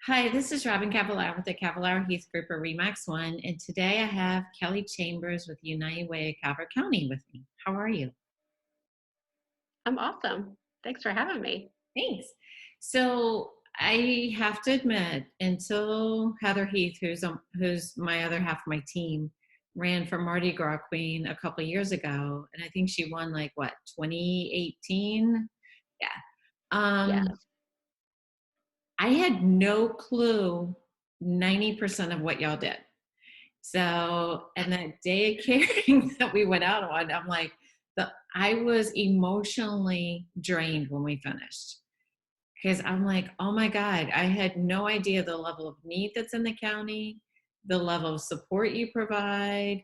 Hi, this is Robin Cavallaro with the Cavallaro Heath Group of Remax One, and today I have Kelly Chambers with United Way of Calvert County with me. How are you? I'm awesome. Thanks for having me. Thanks. So I have to admit, until Heather Heath, who's my other half of my team, ran for Mardi Gras Queen a couple of years ago, and I think she won like what 2018. Yeah. Um, Yes. I had no clue 90% of what y'all did. So, and that day of caring that we went out on, I was emotionally drained when we finished because I'm like, oh my God, I had no idea the level of need that's in the county, the level of support you provide,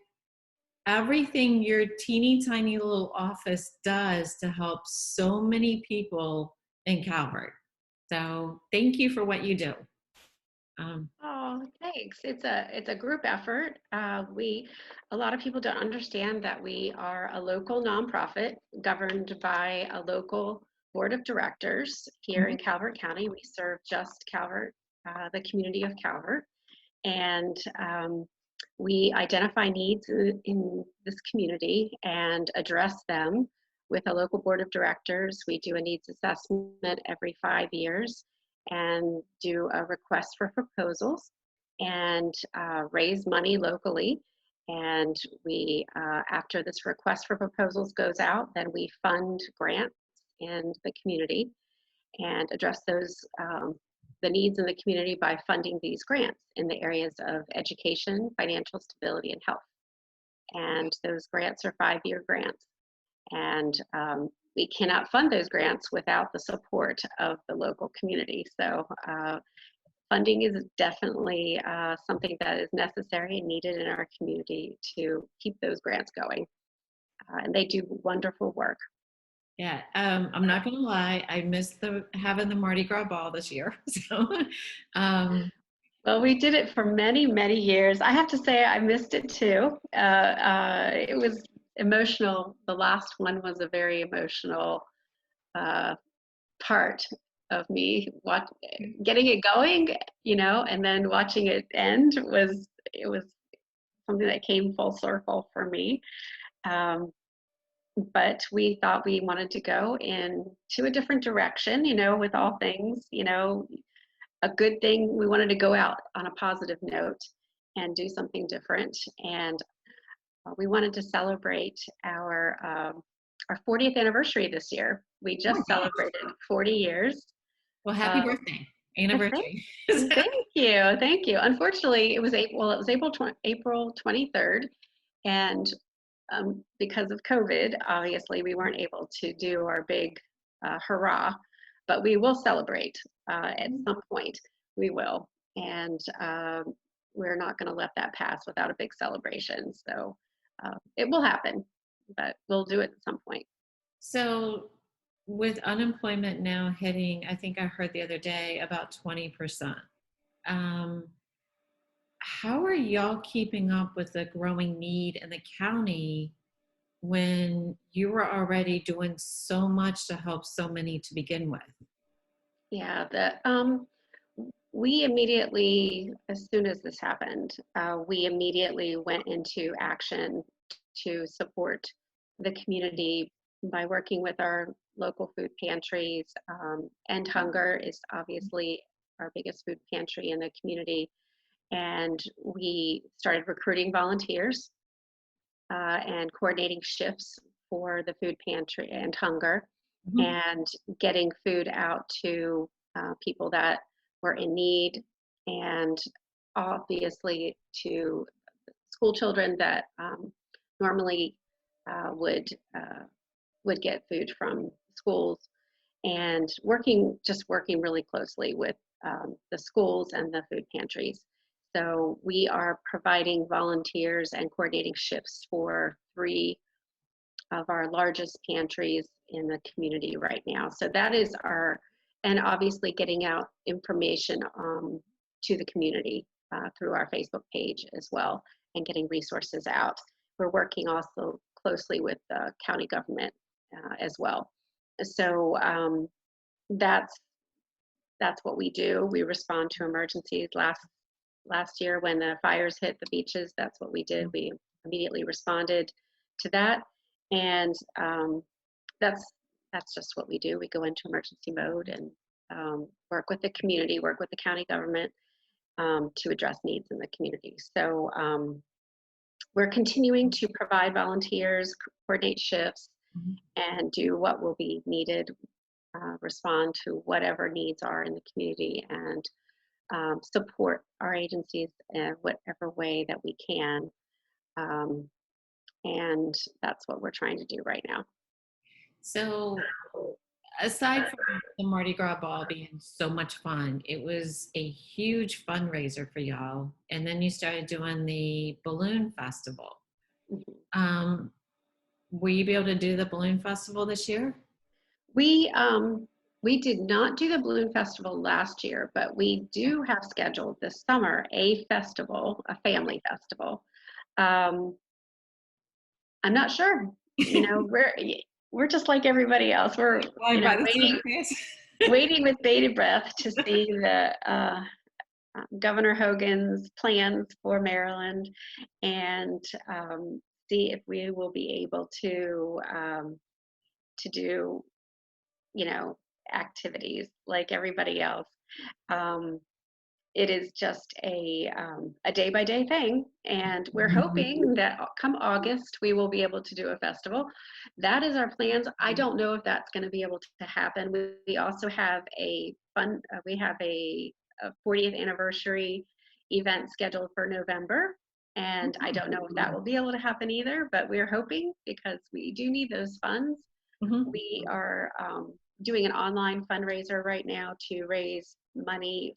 everything your teeny tiny little office does to help so many people in Calvert. So, thank you for what you do. Um, Oh, thanks. It's a group effort. We A lot of people don't understand that we are a local nonprofit governed by a local board of directors here in Calvert County. We serve just Calvert, the community of Calvert, and we identify needs in this community and address them with a local board of directors. We do a needs assessment every 5 years and do a request for proposals and raise money locally. And after this request for proposals goes out, then we fund grants in the community and address the needs in the community by funding these grants in the areas of education, financial stability, and health. And those grants are 5-year grants. And we cannot fund those grants without the support of the local community. So funding is definitely something that is necessary and needed in our community to keep those grants going. And they do wonderful work. Yeah, I'm not gonna lie, I missed the having the Mardi Gras ball this year. So, um, Well, we did it for many, many years. I have to say, I missed it too. It was emotional. The last one was a very emotional uh, part of me. Getting it going, and then watching it end was something that came full circle for me. Um, but we thought we wanted to go into a different direction, with all things, a good thing. We wanted to go out on a positive note and do something different. And we wanted to celebrate our 40th anniversary this year. We oh my just gosh. celebrated 40 years. Well, happy Uh, birthday, thank, anniversary. thank you, thank you. Unfortunately, it was April 23rd, and because of COVID, obviously we weren't able to do our big hurrah, but we will celebrate at some point. We will, and we're not going to let that pass without a big celebration. So it will happen, but we'll do it at some point. So, with unemployment now hitting, I think I heard the other day about 20%. Um, how are y'all keeping up with the growing need in the county when you were already doing so much to help so many to begin with? Yeah, we immediately, as soon as this happened, we immediately went into action to support the community by working with our local food pantries. End Hunger is obviously our biggest food pantry in the community. And we started recruiting volunteers and coordinating shifts for the food pantry and Hunger Mhm. and getting food out to people that were in need, and obviously to school children that normally uh, would uh, would get food from schools, and working really closely with the schools and the food pantries. So we are providing volunteers and coordinating shifts for 3 of our largest pantries in the community right now. So that is and obviously getting out information to the community through our Facebook page as well, and getting resources out. We're working also closely with the county government as well. So that's that's what we do. We respond to emergencies. Last year when the fires hit the beaches, that's what we did. We immediately responded to that, and that's that's just what we do. We go into emergency mode and work with the community, work with the county government to address needs in the community. So we're continuing to provide volunteers, coordinate shifts, Mhm. and do what will be needed, respond to whatever needs are in the community, and support our agencies in whatever way that we can. Um, and that's what we're trying to do right now. So, aside from the Mardi Gras ball being so much fun, it was a huge fundraiser for y'all. And then you started doing the balloon festival. Mhm. Um, will you be able to do the balloon festival this year? We we did not do the balloon festival last year, but we do have scheduled this summer a festival, a family festival. Um, I'm not sure. You know, we're just like everybody else. We're Flying by the seat of your pants. waiting with bated breath to see the Governor Hogan's plans for Maryland, and see if we will be able to do, you know, activities like everybody else. Um, it is just a day by day thing, and we're hoping that come August we will be able to do a festival. That is our plans. I don't know if that's going to be able to happen. We also have we have a 40th anniversary event scheduled for November, and I don't know if that will be able to happen either. But we're hoping because we do need those funds. Mhm. We are doing an online fundraiser right now to raise money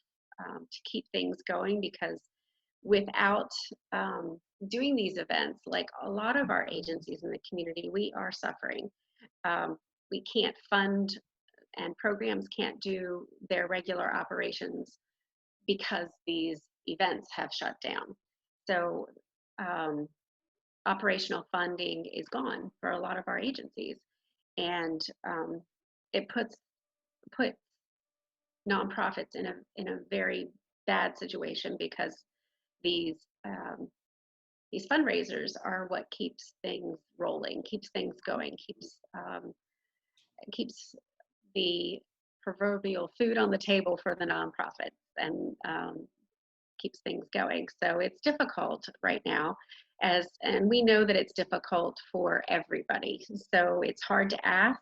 to keep things going, because without doing these events, like a lot of our agencies in the community, we are suffering. Um, we can't fund, and programs can't do their regular operations because these events have shut down. So um, operational funding is gone for a lot of our agencies, and it put nonprofits in a very bad situation, because these um, these fundraisers are what keeps things rolling, keeps things going, keeps the proverbial food on the table for the nonprofits, and keeps things going. So it's difficult right now, and we know that it's difficult for everybody. So it's hard to ask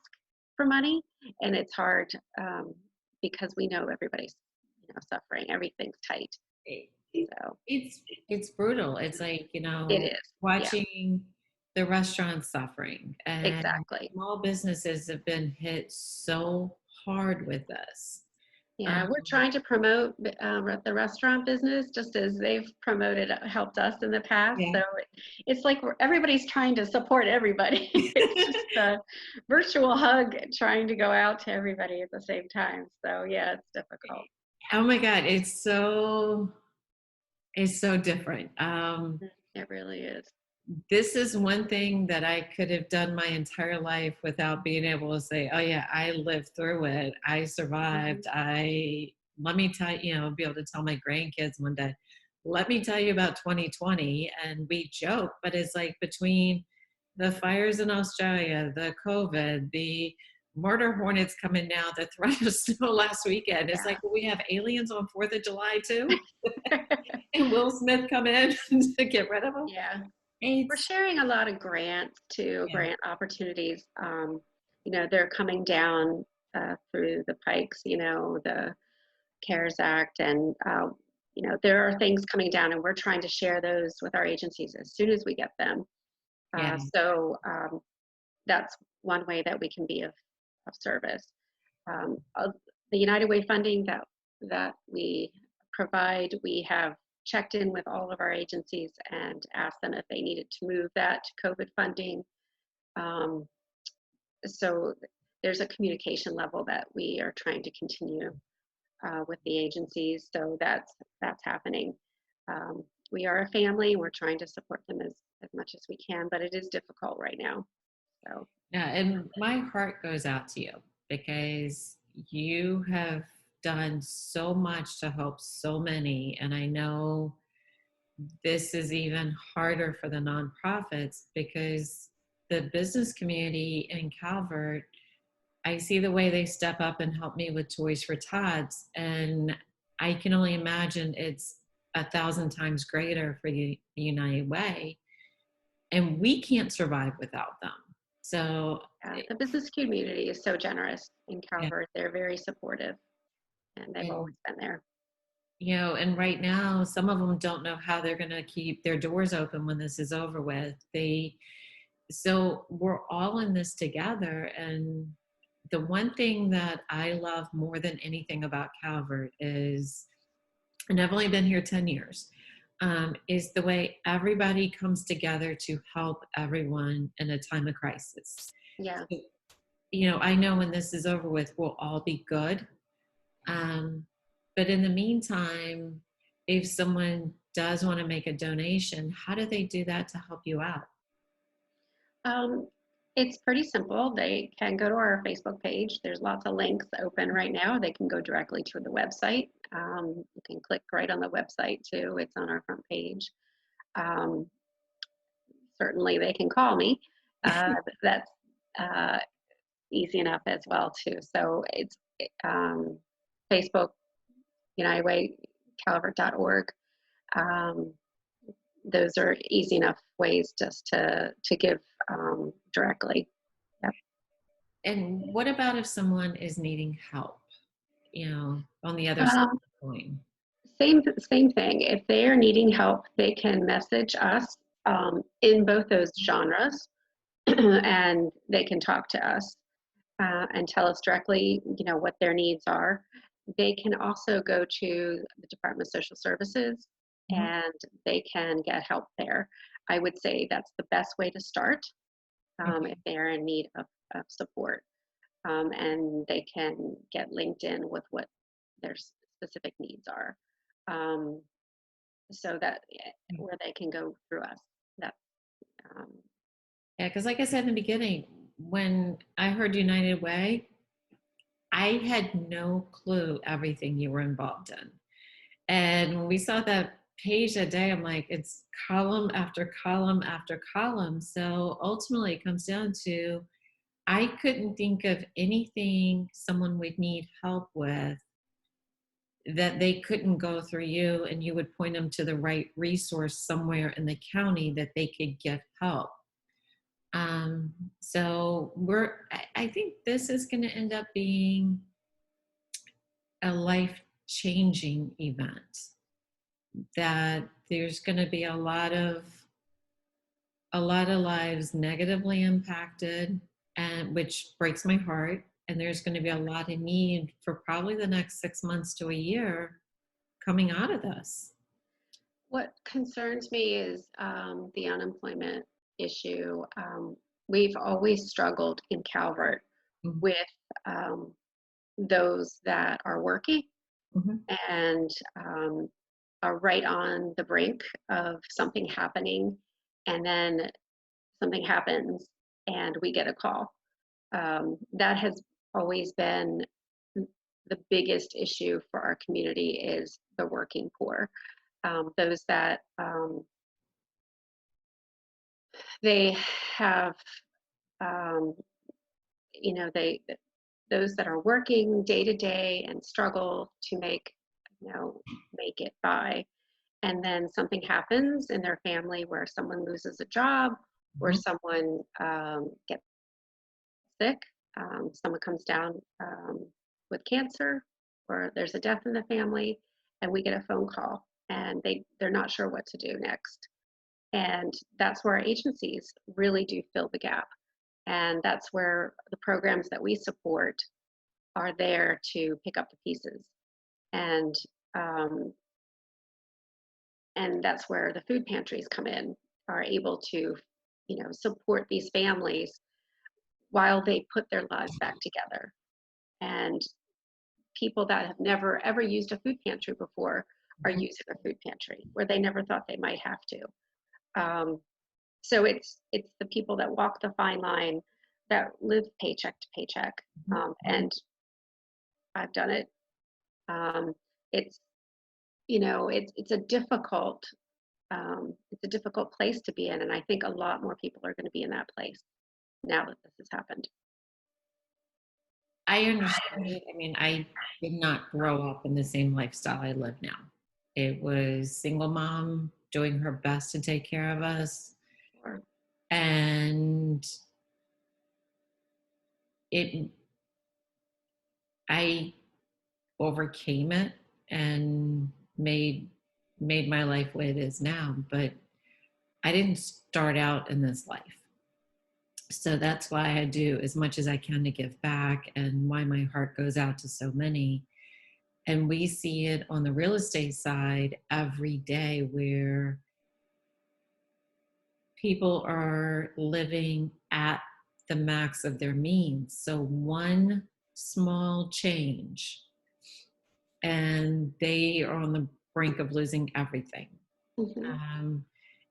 for money, and it's hard because we know everybody's, suffering. Everything's tight. It- So it's brutal. It's like, it is. Yeah, watching the restaurants suffering, and exactly. small businesses have been hit so hard with this. Yeah, Um, we're trying to promote the restaurant business just as they've promoted, helped us in the past. yeah. So it's like everybody's trying to support everybody. It's just a virtual hug trying to go out to everybody at the same time. So yeah, it's difficult. Oh my God, it's so different. It really is. This is one thing that I could have done my entire life without being able to say, oh yeah, I lived through it. I Mhm. survived. Let me tell be able to tell my grandkids one day, let me tell you about 2020. And we joke, but it's like between the fires in Australia, the COVID, the murder hornets coming now, the threat of snow last weekend. It's like, Yeah. well, we have aliens on 4th of July too. And Will Smith come in to get rid of them. Yeah. We're It's, sharing a lot of grants too, yeah. grant opportunities. They're coming down through the pikes, the CARES Act, and there are things coming down, and we're trying to share those with our agencies as soon as we get them. Yeah. So that's one way that we can be of service. The United Way funding that we provide, we have checked in with all of our agencies and asked them if they needed to move that to COVID funding. Um, so there's a communication level that we are trying to continue with the agencies. So that's happening. Um, we are a family. We're trying to support them as much as we can, but it is difficult right now. So Yeah, and my heart goes out to you because you have done so much to help so many. And I know this is even harder for the nonprofits because the business community in Calvert, I see the way they step up and help me with Toys for Tots, and I can only imagine it's 1,000 times greater for the United Way, and we can't survive without them. So, Yeah, the business community is so generous in yeah, Calvert. They're very supportive, and they've and always been there. and right now, some of them don't know how they're going to keep their doors open when this is over with. So we're all in this together. And the one thing that I love more than anything about Calvert is, and I've only been here 10 years, is the way everybody comes together to help everyone in a time of crisis. Yeah. So, I know when this is over with, we'll all be good. Um, but in the meantime, if someone does want to make a donation, how do they do that to help you out? Um, it's pretty simple. They can go to our Facebook page. There's lots of links open right now. They can go directly to the website. You can click right on the website too. It's on our front page. Um, Certainly, they can call me. That's uh, easy enough as well too. So it's um, Facebook, United Way, Calvert.org. Um, those are easy enough ways just to give directly. Yep. And what about if someone is needing help, on the other side Um, of the coin? same thing. If they are needing help, they can message us in both those genres, and they can talk to us and tell us directly, what their needs are. They can also go to the Department of Social Services, Mhm. and they can get help there. I would say that's the best way to start Okay. if they are in need of support. And they can get linked in with what their specific needs are. Um, so that where they can go through us. That um, Yeah, because like I said in the beginning, when I heard United Way, I had no clue everything you were involved in. And when we saw that page that day, I'm like, it's column after column after column. So ultimately, it comes down to I couldn't think of anything someone would need help with that they couldn't go through you, and you would point them to the right resource somewhere in the county that they could get help. Um, so I think this is going to end up being a life changing event, that there's going to be a lot of lives negatively impacted, and which breaks my heart, and there's going to be a lot of need for probably the next 6 months to a year coming out of this. what concerns me is the unemployment issue. We've always struggled in Calvert Mhm. with um, those that are working Mhm. and are right on the brink of something happening, and then something happens and we get a call. That has always been the biggest issue for our community is the working poor. Those that they have, um, they those that are working day to day and struggle to make it by, and then something happens in their family where someone loses a job or Mhm. someone gets sick, someone comes down with cancer, or there's a death in the family, and we get a phone call, and they're not sure what to do next. And that's where our agencies really do fill the gap. And that's where the programs that we support are there to pick up the pieces. And um, and that's where the food pantries come in, are able to, support these families while they put their lives back together. And people that have never ever used a food pantry before are Mhm. using a food pantry where they never thought they might have to. Um, so it's the people that walk the fine line, that live paycheck to paycheck. Mhm. And I've done it Um, it's, you know, it's a difficult place to be in, and I think a lot more people are going to be in that place now that this has happened. I understand it. I mean, I did not grow up in the same lifestyle I live now. It was single mom doing her best to take care of us. Sure. And it, I overcame it and made my life what it is now. But I didn't start out in this life. So that's why I do as much as I can to give back and why my heart goes out to so many. And we see it on the real estate side every day where people are living at the max of their means. So one small change and they are on the brink of losing everything. Hmm. Um,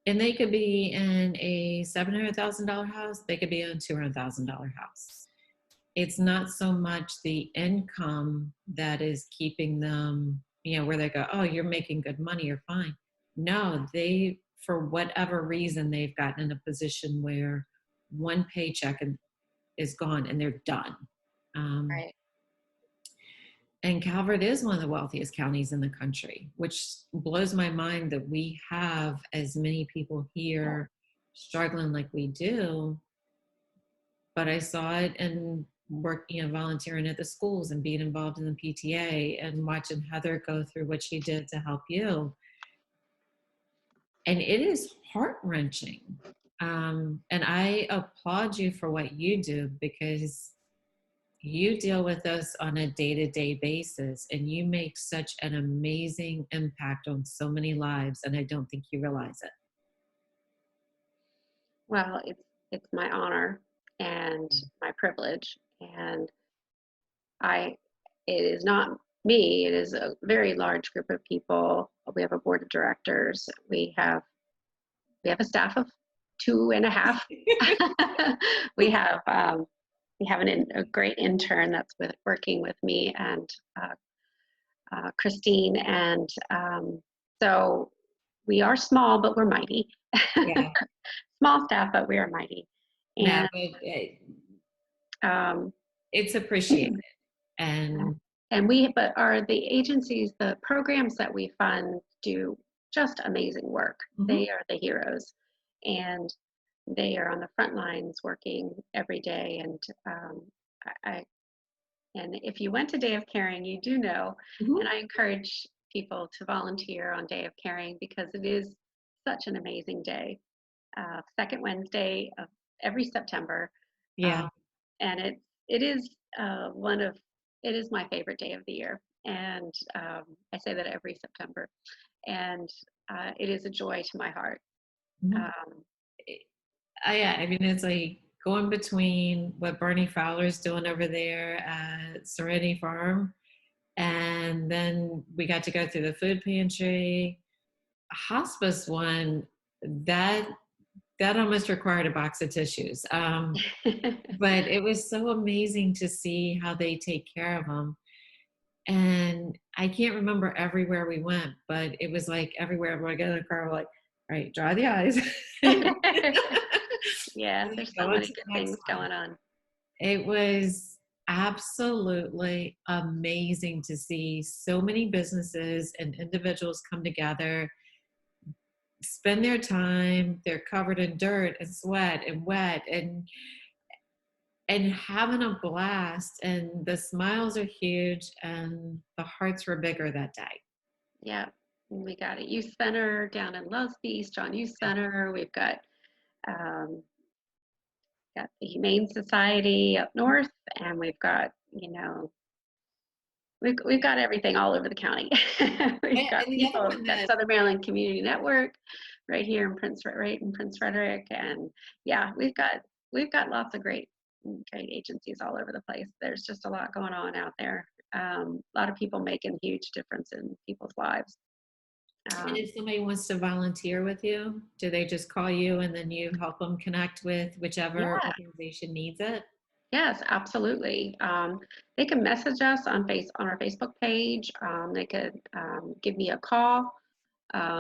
and they could be in a $700,000 house, they could be in a $200,000 house. It's not so much the income that is keeping them, where they go, oh, you're making good money, you're fine. No, they, for whatever reason, they've gotten in a position where one paycheck is gone and they're done. Um, Right. and Calvert is one of the wealthiest counties in the country, which blows my mind that we have as many people here struggling like we do. But I saw it and volunteering at the schools and being involved in the PTA and watching Heather go through what she did to help you. And it is heart wrenching. And I applaud you for what you do because you deal with us on a day-to-day basis and you make such an amazing impact on so many lives, and I don't think you realize it. Well, it's my honor and my privilege, and I it is not me. It is a very large group of people. We have a board of directors. We have a staff of two and a half. we have a great intern that's working with me and Christine, and so we are small, but we're mighty. Yeah. Small staff, but we are mighty. No, And but um, it's appreciated. And but are the agencies, the programs that we fund do just amazing work. mhm. They are the heroes, and they are on the front lines working every day. And I and if you went to Day of Caring, you do know, and Mhm. I encourage people to volunteer on Day of Caring because it is such an amazing day. Second Wednesday of every September, Yeah. um, and it is one of it is my favorite day of the year, and I say that every September, and it is a joy to my heart. Mhm. Um, Yeah, I mean, it's like going between what Bernie Fowler's doing over there at Serenity Farm, and then we got to go through the food pantry. Hospice one, that that almost required a box of tissues. But it was so amazing to see how they take care of them. And I can't remember everywhere we went, but it was like everywhere we get in the car, we're like, all right, dry the eyes. yeah, there's so Going many to good the next things one. going on. It was absolutely amazing to see so many businesses and individuals come together, spend their time, they're covered in dirt and sweat and wet and having a blast, and the smiles are huge and the hearts were bigger that day. Yeah, we got a youth center down in Lusby, Strong Youth Center. We've um, got the Humane Society up north, and we've got, we've got everything all over the county. We've got And the other people, one we've got that, Southern Maryland Community Network right here in Prince Frederick, and yeah, we've got lots of great agencies all over the place. There's just a lot going on out there. A lot of people making a huge difference in people's lives. and Um, if somebody wants to volunteer with you, do they just call you and then you help them connect with whichever yeah, organization needs it? Yes, absolutely. They can message us on our Facebook page. They could give me a call,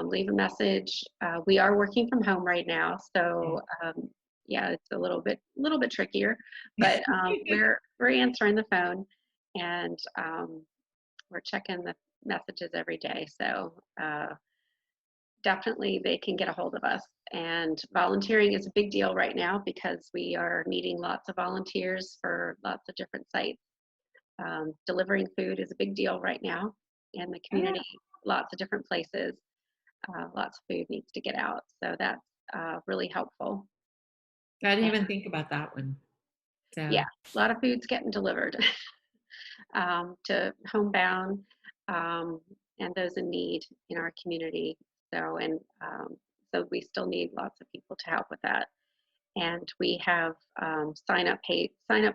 leave a message. We are working from home right now, so yeah, it's a little bit trickier, but we're answering the phone, and we're checking the messages every day. So definitely they can get a hold of us. And volunteering is a big deal right now because we are needing lots of volunteers for lots of different sites. Delivering food is a big deal right now in the Oh, community, lots of different places. Lots of food needs to get out. So that's really helpful. I didn't And even think about that one. yeah, So, a lot of food's getting delivered to homebound and those in need in our community. So we still need lots of people to help with that. And we have sign up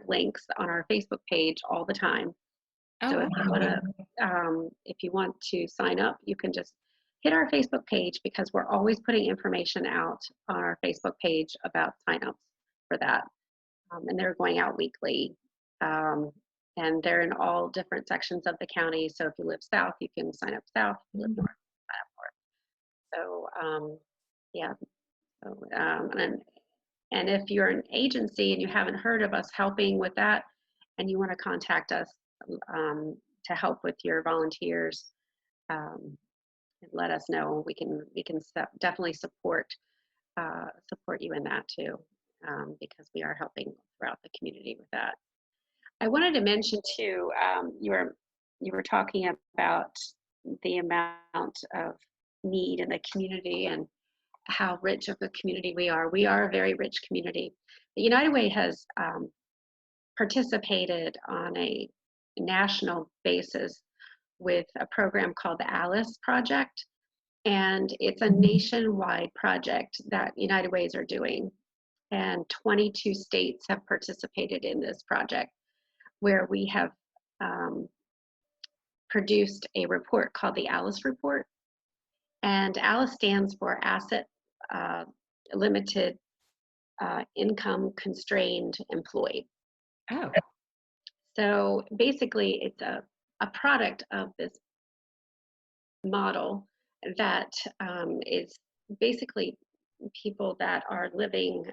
links on our Facebook page all the time. oh So wow. if you want to sign up, you can just hit our Facebook page because we're always putting information out on our Facebook page about signups for that. And they're going out weekly. Um, and they're in all different sections of the county. So if you live south, you can sign up south. If you live north, sign up north. So yeah. So, and if you're an agency and you haven't heard of us helping with that, and you want to contact us to help with your volunteers, um, let us know. We can definitely support you in that too, because we are helping throughout the community with that. I wanted to mention too, you were talking about the amount of need in the community and how rich of a community we are. We are a very rich community. The United Way has participated on a national basis with a program called the Alice Project, and it's a nationwide project that United Ways are doing. And 22 states have participated in this project, where we have um, produced a report called the Alice Report. And Alice stands for Asset uh, Limited Income Constrained Employed. Oh, So basically, it's a product of this model that is basically people that are living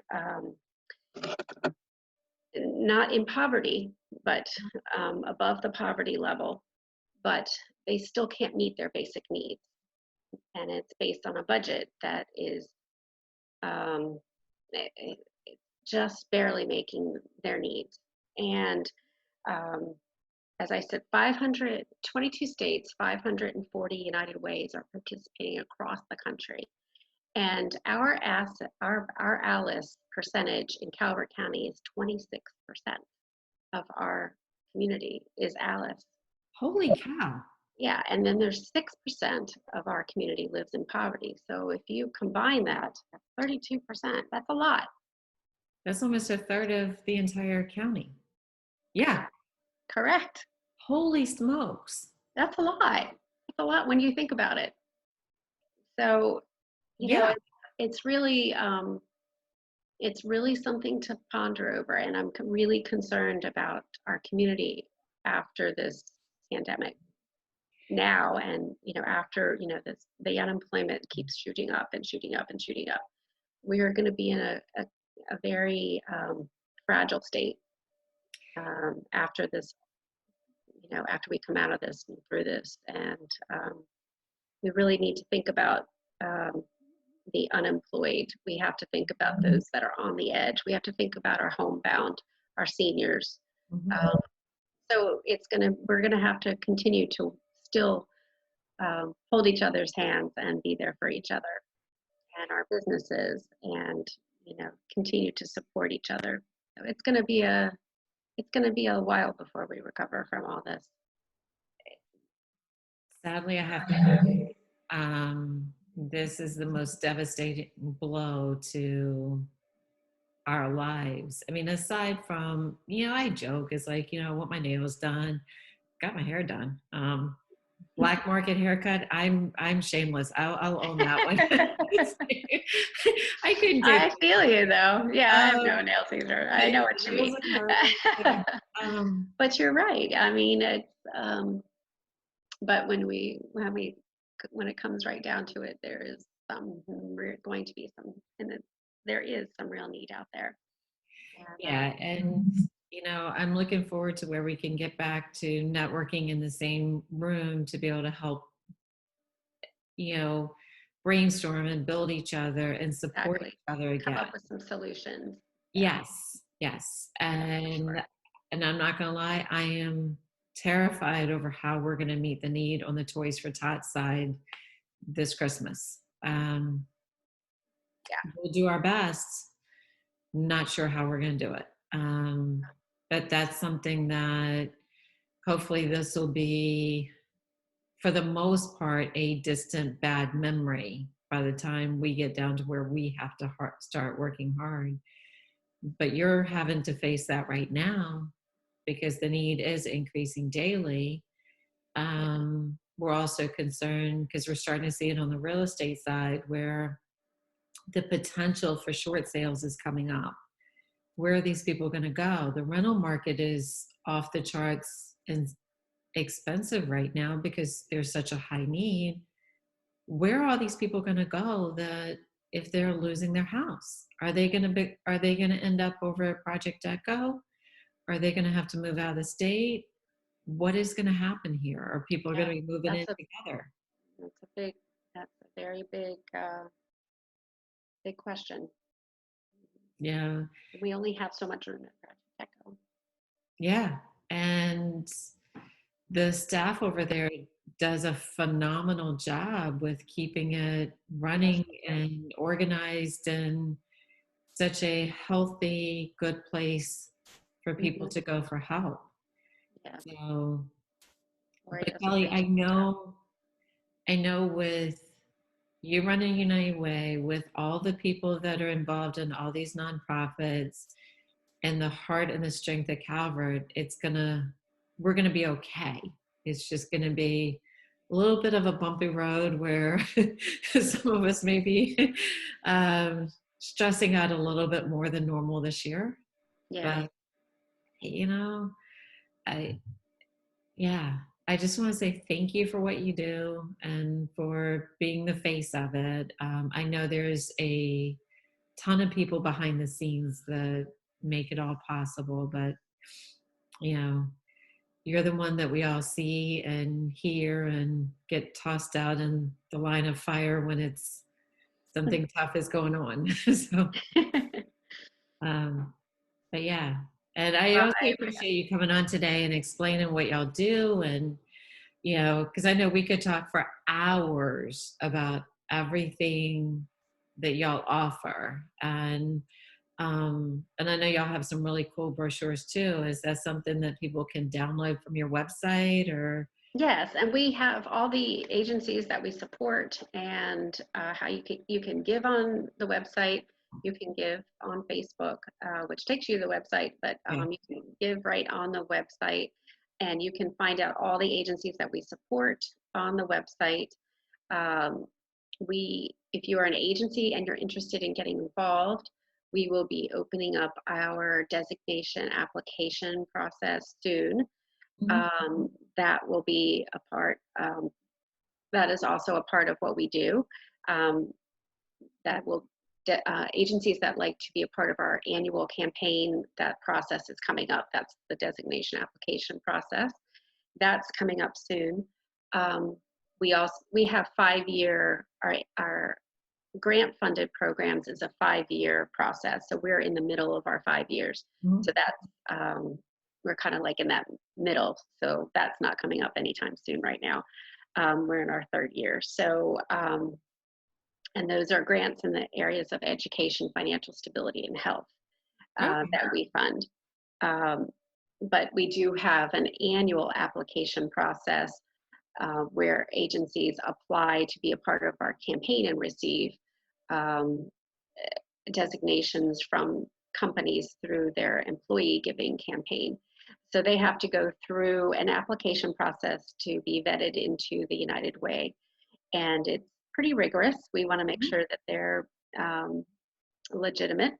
not in poverty, but above the poverty level, but they still can't meet their basic needs. And it's based on a budget that is um, just barely making their needs. And um, as I said, 522 states, 540 United Ways are participating across the country. And our ALICE percentage in Calvert County is 26% of our community is ALICE. holy cow. Yeah, and then there's 6% of our community lives in poverty. So if you combine that, 32%, that's a lot. That's almost a third of the entire county. Yeah. Correct. Holy smokes. That's a lot. That's a lot when you think about it. So, you know, Yeah. it's really something to ponder over, and I'm really concerned about our community after this pandemic now, and after the unemployment keeps shooting up and shooting up and shooting up. We are going to be in a very fragile state after this, after we come out of this and through this, and we really need to think about um, the unemployed. We have to think about those that are on the edge. We have to think about our homebound, our seniors. Mhm. Um, so we're gonna have to continue to still hold each other's hands and be there for each other and our businesses, and continue to support each other. So it's gonna be a while before we recover from all this. Sadly, I have to say, this is the most devastating blow to our lives. I mean, aside from, I joke, it's like, I want my nails done, got my hair done. Black market haircut. I'm shameless. I'll own that one. I couldn't take I feel you though. Yeah, I have no um nails either. I know what you nails mean. and hers. Yeah. But you're right. I mean, it's but when it comes right down to it, there is going to be some, and there is some real need out there. And Yeah, and I'm looking forward to where we can get back to networking in the same room to be able to help, you know, brainstorm and build each other and support exactly, each other come again. up with some solutions. Yeah, Yes, yes. that's for sure. And I'm not gonna lie, I am terrified over how we're gonna meet the need on the Toys for Tots side this Christmas. Yeah, We'll do our best. Not sure how we're gonna do it. But that's something that hopefully this will be, for the most part, a distant bad memory by the time we get down to where we have to start working hard. But you're having to face that right now because the need is increasing daily. We're also concerned because we're starting to see it on the real estate side where the potential for short sales is coming up. Where are these people going to go? The rental market is off the charts and expensive right now because there's such a high need. Where are all these people going to go that if they're losing their house? Are they going to end up over at Project Echo? Are they going to have to move out of the state? What is going to happen here? Are people going yeah. to be moving in That's a together? that's a big that's a very big question. Yeah. We only have so much room at Project Echo. Yeah. And the staff over there does a phenomenal job with keeping it Yes, running they do. and organized and such a healthy, good place for people Mhm. to go for help. Yeah, So, Lori but does a Kelly, great job. I know with you running United Way, with all the people that are involved in all these nonprofits and the heart and the strength of Calvert, we're gonna be okay. It's just gonna be a little bit of a bumpy road where some of us may be stressing out a little bit more than normal this year. Yeah. But you know, I yeah, I just want to say thank you for what you do and for being the face of it. I know there's a ton of people behind the scenes that make it all possible, but you know, you're the one that we all see and hear and get tossed out in the line of fire when it's something tough is going on. So, um, but yeah, and I Well, also appreciate you coming on today and explaining what y'all do and because I know we could talk for hours about everything that y'all offer. And I know y'all have some really cool brochures too. Is that something that people can download from your website or? yes, and we have all the agencies that we support and how you can give on the website. You can give on Facebook, which takes you to the website, but Yeah. you can give right on the website, and you can find out all the agencies that we support on the website. Um, if you are an agency and you're interested in getting involved, we will be opening up our designation application process soon. Mhm. That will be a part, that is also a part of what we do. Um, that will, agencies that like to be a part of our annual campaign, that process is coming up. That's the designation application process. That's coming up soon. Um, we have 5-year, our grant funded programs is a 5-year process. So we're in the middle of our 5 years. Mhm. So that's, we're kind of like in that middle. So that's not coming up anytime soon right now. We're in our 3rd year. So, and those are grants in the areas of education, financial stability, and health Okay. that we fund. Um, but we do have an annual application process where agencies apply to be a part of our campaign and receive um, designations from companies through their employee giving campaign. So they have to go through an application process to be vetted into the United Way. And it's pretty rigorous. We want to make sure that they're legitimate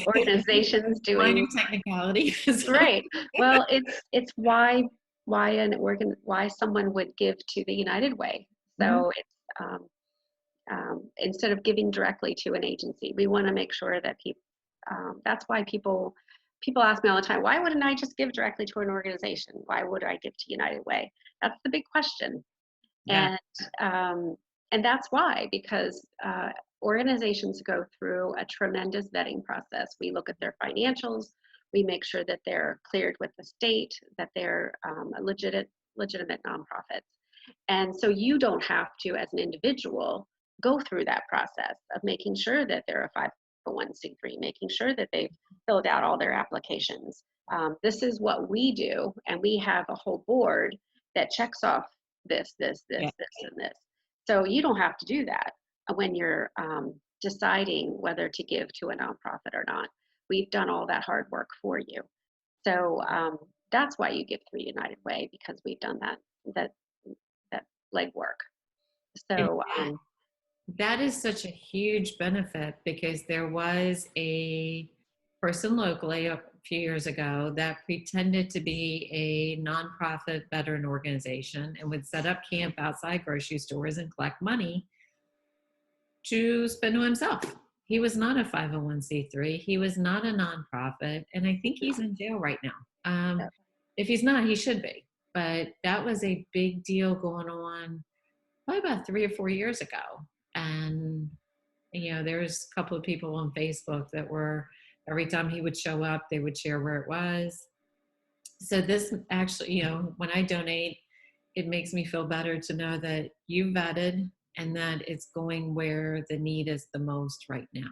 organizations Minor doing technicality. So, right. Well, it's why someone would give to the United Way. mhm. So it's instead of giving directly to an agency, we want to make sure that people. That's why people ask me all the time, why wouldn't I just give directly to an organization? Why would I give to United Way? That's the big question. Yeah. And um, and that's why, because organizations go through a tremendous vetting process. We look at their financials, we make sure that they're cleared with the state, that they're a legitimate nonprofits. And so you don't have to, as an individual, go through that process of making sure that they're a 501c3, making sure that they've filled out all their applications. This is what we do, and we have a whole board that checks off Yeah. and this. So you don't have to do that when you're deciding whether to give to a nonprofit or not. We've done all that hard work for you. So that's why you give through United Way, because we've done that that legwork. And So that is such a huge benefit because there was a person locally a few years ago that pretended to be a nonprofit veteran organization and would set up camp outside grocery stores and collect money to spend on himself. He was not a 501c3. He was not a nonprofit. And I think he's in jail right now. If he's not, he should be. But that was a big deal going on probably about 3 or 4 years ago. And, there was a couple of people on Facebook that were, every time he would show up, they would share where it was. So this actually, when I donate, it makes me feel better to know that you vetted and that it's going where the need is the most right now.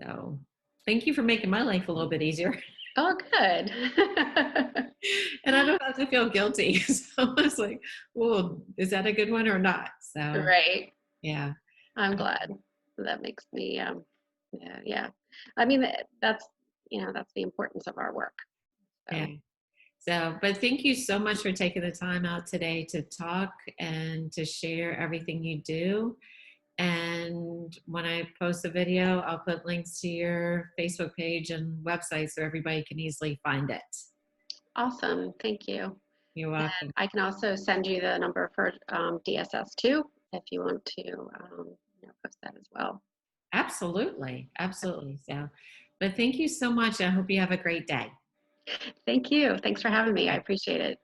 So thank you for making my life a little bit easier. oh, good. And I don't have to feel guilty. So I was like, well, is that a good one or not? So Right. yeah. I'm glad. That makes me yeah. I mean that's that's the importance of our work. Yeah. So So, but thank you so much for taking the time out today to talk and to share everything you do. And when I post a video, I'll put links to your Facebook page and website so everybody can easily find it. awesome. Thank you. You're And welcome. I can also send you the number for DSS too, if you want to post that as well. Absolutely. Absolutely. So, but thank you so much. I hope you have a great day. Thank you. Thanks for having me. I appreciate it.